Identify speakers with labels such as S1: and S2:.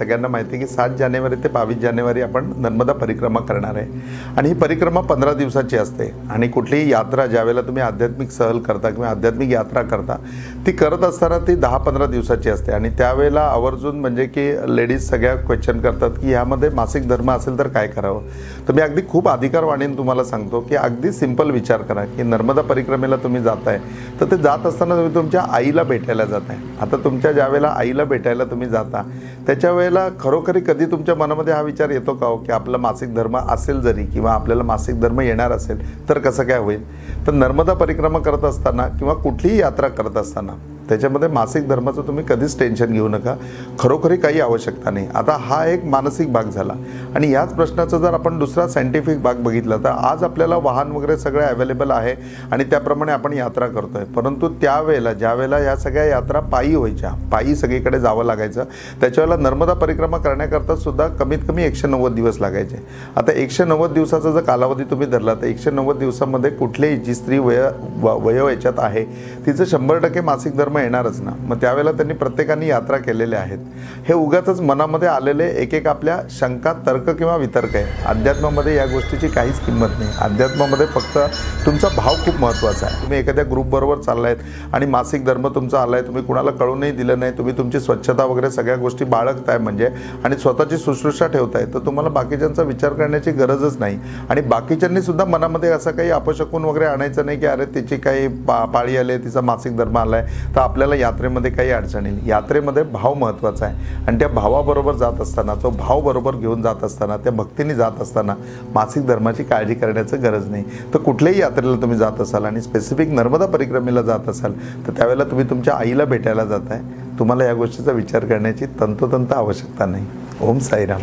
S1: सगळ्यांना माहिती आहे की 7 जानेवारी ते 22 जानेवारी आपण नर्मदा परिक्रमा करणार आहे आणि ही परिक्रमा 15 दिवसाची असते आणि कुठलीही यात्रा ज्यावेळेला तुम्ही आध्यात्मिक सहल करता किंवा आध्यात्मिक यात्रा करता ती करत असताना ती 10-15 दिवसाची असते आणि त्यावेळेला आवर्जून म्हणजे की लेडीज सगळ्या क्वेश्चन करतात की ह्यामध्ये मासिक धर्म असेल तर काय करावं। तर मी अगदी खूप अधिकारवाणीने तुम्हाला सांगतो की अगदी सिंपल विचार करा की नर्मदा परिक्रमेला तुम्ही जाताय तर ते जात असताना तुम्ही तुमच्या आईला भेटायला जाताय। आता तुमच्या ज्यावेळेला आईला भेटायला तुम्ही जाता त्याच्या वेळेला खरोखरी कधी तुमच्या मनामध्ये हा विचार येतो का हो की आपला मासिक धर्म असेल जरी किंवा आपल्याला मासिक धर्म येणार असेल तर कसं काय होईल। तर नर्मदा परिक्रमा करत असताना किंवा कुठलीही यात्रा करत असताना त्याच्यामध्ये मासिक धर्माचं तुम्ही कधीच टेन्शन घेऊ नका, खरोखरी काही आवश्यकता नाही। आता हा एक मानसिक भाग झाला आणि याच प्रश्नाचा जर आपण दुसरा सायंटिफिक भाग बघितला तर आज आपल्याला वाहन वगैरे सगळे अवेलेबल आहे आणि त्याप्रमाणे आपण यात्रा करतोय, परंतु त्यावेळेला ज्यावेळेला या सगळ्या यात्रा पायी व्हायच्या, पायी सगळीकडे जावं लागायचं, त्याच्यावेळेला नर्मदा परिक्रमा करण्याकरता सुद्धा कमीत कमी 190 दिवस लागायचे। आता 190 दिवसाचा जर कालावधी तुम्ही धरला तर 190 दिवसामध्ये कुठलीही जी स्त्री वयो याच्यात आहे तिचं 100% मासिक धर्म येणारच ना। मग त्यावेळेला त्यांनी प्रत्येकाने यात्रा केलेल्या आहेत। हे उगाचच मनामध्ये आलेले एक आपल्या शंका, तर्क किंवा वितर्क आहे। अध्यात्मामध्ये या गोष्टीची काहीच किंमत नाही। अध्यात्मामध्ये फक्त तुमचा भाव खूप महत्त्वाचा आहे। तुम्ही एखाद्या ग्रुपबरोबर चाललायत आणि मासिक धर्म तुमचा आलाय, तुम्ही कुणाला कळूनही दिलं नाही, तुम्ही तुमची स्वच्छता वगैरे सगळ्या गोष्टी बाळगताय म्हणजे आणि स्वतःची शुश्रूषा ठेवताय, तर तुम्हाला बाकीच्यांचा विचार करण्याची गरजच नाही आणि बाकीच्यांनी सुद्धा मनामध्ये असं काही अपशकून वगैरे आणायचं नाही की अरे तिची काही पाळी आली, तिचा मासिक धर्म आलाय तर आपल्याला यात्रेमध्ये काही अडचण येईल। यात्रेमध्ये भाव महत्त्वाचा आहे आणि त्या भावाबरोबर जात असताना, तो भाव बरोबर घेऊन जात असताना, त्या भक्तीने जात असताना मासिक धर्माची काळजी करण्याचं गरज नाही। तर कुठल्याही यात्रेला तुम्ही जात असाल आणि स्पेसिफिक नर्मदा परिक्रमेला जात असाल तर त्यावेळेला तुम्ही तुमच्या आईला भेटायला जाताय, तुम्हाला या गोष्टीचा विचार करण्याची तंतोतंत आवश्यकता नाही। ओम साईराम।